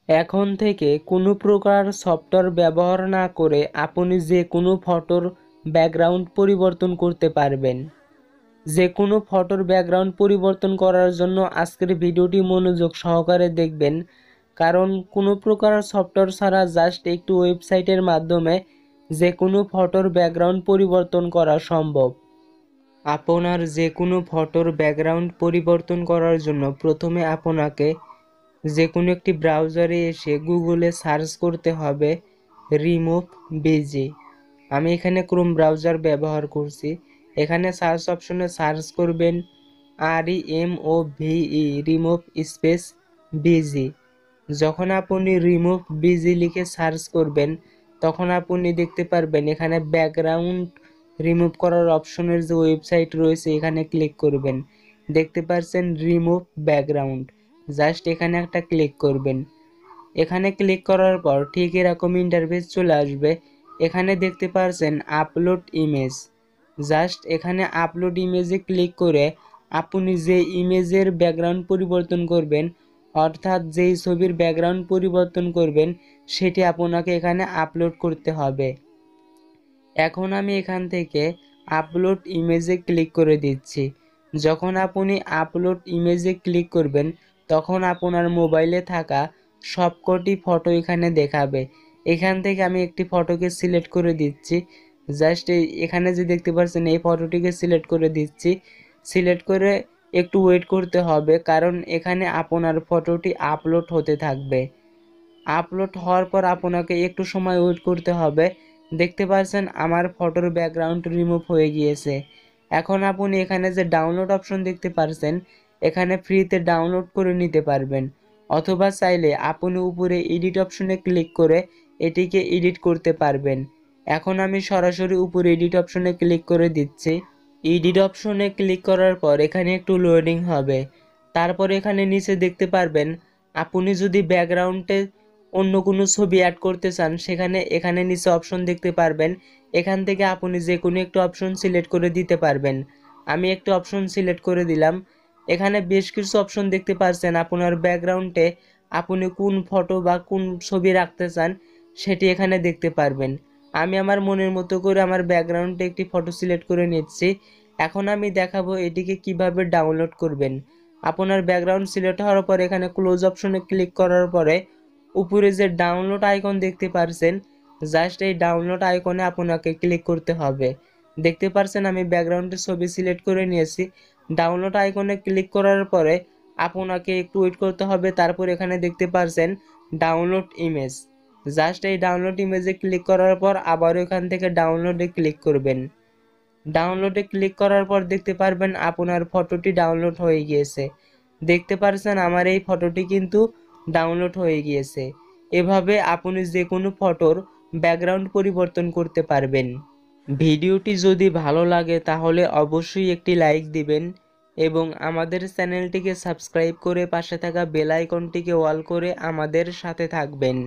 এখন থেকে কোনো প্রকার সফটওয়্যার ব্যবহার না করে আপনি যে কোনো ফটোর ব্যাকগ্রাউন্ড পরিবর্তন করতে পারবেন। যে কোনো ফটোর ব্যাকগ্রাউন্ড পরিবর্তন করার জন্য আজকের ভিডিওটি মনোযোগ সহকারে দেখবেন, কারণ কোনো প্রকার সফটওয়্যার ছাড়া জাস্ট একটু ওয়েবসাইটের মাধ্যমে যে কোনো ফটোর ব্যাকগ্রাউন্ড পরিবর্তন করা সম্ভব। আপনার যে কোনো ফটোর ব্যাকগ্রাউন্ড পরিবর্তন করার জন্য প্রথমে আপনাকে যে কোনো একটি ব্রাউজারে এসে গুগলে সার্চ করতে হবে রিমুভ বিজি। আমি এখানে ক্রোম ব্রাউজার ব্যবহার করছি। এখানে সার্চ অপশনে সার্চ করবেন REMOVE রিমুভ স্পেস বিজি। যখন আপনি রিমুভ বিজি লিখে সার্চ করবেন তখন আপনি দেখতে পারবেন এখানে ব্যাকগ্রাউন্ড রিমুভ করার অপশনের যে ওয়েবসাইট রয়েছে এখানে ক্লিক করবেন। দেখতে পাচ্ছেন রিমুভ ব্যাকগ্রাউন্ড, জাস্ট এখানে একটা ক্লিক করবেন। এখানে ক্লিক করার পর ঠিক এরকম ইন্টারফেস চলে আসবে। এখানে দেখতে পাচ্ছেন আপলোড ইমেজ, জাস্ট এখানে আপলোড ইমেজে ক্লিক করে আপনি যে ইমেজের ব্যাকগ্রাউন্ড পরিবর্তন করবেন, অর্থাৎ যেই ছবির ব্যাকগ্রাউন্ড পরিবর্তন করবেন সেটি আপনাকে এখানে আপলোড করতে হবে। এখন আমি এখান থেকে আপলোড ইমেজে ক্লিক করে দিচ্ছি। যখন আপনি আপলোড ইমেজে ক্লিক করবেন তখন আপনার মোবাইলে থাকা সবকটি ফটো এখানে দেখাবে। এখান থেকে আমি একটি ফটোকে সিলেক্ট করে দিচ্ছি। জাস্ট এখানে যে দেখতে পাচ্ছেন এই ফটোটিকে সিলেক্ট করে দিচ্ছি। সিলেক্ট করে একটু ওয়েট করতে হবে, কারণ এখানে আপনার ফটোটি আপলোড হতে থাকবে। আপলোড হওয়ার পর আপনাকে একটু সময় ওয়েট করতে হবে। দেখতে পাচ্ছেন আমার ফটোর ব্যাকগ্রাউন্ড রিমুভ হয়ে গিয়েছে। এখন আপনি এখানে যে ডাউনলোড অপশন দেখতে পাচ্ছেন এখানে ফ্রিতে ডাউনলোড করে নিতে পারবেন, অথবা চাইলে আপনি উপরে এডিট অপশনে ক্লিক করে এটিকে এডিট করতে পারবেন। এখন আমি সরাসরি উপরে এডিট অপশনে ক্লিক করে দিচ্ছি। এডিট অপশনে ক্লিক করার পর এখানে একটু লোডিং হবে। তারপর এখানে নিচে দেখতে পারবেন আপনি যদি ব্যাকগ্রাউন্ডে অন্য কোনো ছবি অ্যাড করতে চান এখানে নিচে অপশন দেখতে পারবেন। এখান থেকে আপনি যে কোনো একটি অপশন সিলেক্ট করে দিতে পারবেন। আমি একটি অপশন সিলেক্ট করে দিলাম। এখানে বেশ কিছু অপশন দেখতে পাচ্ছেন, আপনার ব্যাকগ্রাউন্ডে আপনি কোন ফটো বা কোন ছবি রাখতে চান সেটি এখানে দেখতে পারবেন। আমি আমার মনের মতো করে আমার ব্যাকগ্রাউন্ডে একটি ফটো সিলেক্ট করে নিচ্ছি। এখন আমি দেখাবো এটিকে কিভাবে ডাউনলোড করবেন। আপনার ব্যাকগ্রাউন্ড সিলেক্ট হওয়ার পর এখানে ক্লোজ অপশনে ক্লিক করার পরে উপরে যে ডাউনলোড আইকন দেখতে পাচ্ছেন, জাস্ট এই ডাউনলোড আইকনে আপনাকে ক্লিক করতে হবে। দেখতে পাচ্ছেন আমি ব্যাকগ্রাউন্ডের ছবি সিলেক্ট করে নিয়েছি। ডাউনলোড আইকনে ক্লিক করার পরে আপনাকে একটু ওয়েট করতে হবে। তারপর এখানে দেখতে পাচ্ছেন ডাউনলোড ইমেজ, জাস্ট এই ডাউনলোড ইমেজে ক্লিক করার পর আবারও এখান থেকে ডাউনলোডে ক্লিক করবেন। ডাউনলোডে ক্লিক করার পর দেখতে পারবেন আপনার ফটোটি ডাউনলোড হয়ে গিয়েছে। দেখতে পাচ্ছেন আমার এই ফটোটি কিন্তু ডাউনলোড হয়ে গিয়েছে। এভাবে আপনি যে কোনো ফটোর ব্যাকগ্রাউন্ড পরিবর্তন করতে পারবেন। ভিডিওটি যদি ভালো লাগে তাহলে অবশ্যই একটি লাইক দিবেন এবং আমাদের চ্যানেলটিকে সাবস্ক্রাইব করে পাশে থাকা বেল আইকনটিকে অল করে আমাদের সাথে থাকবেন।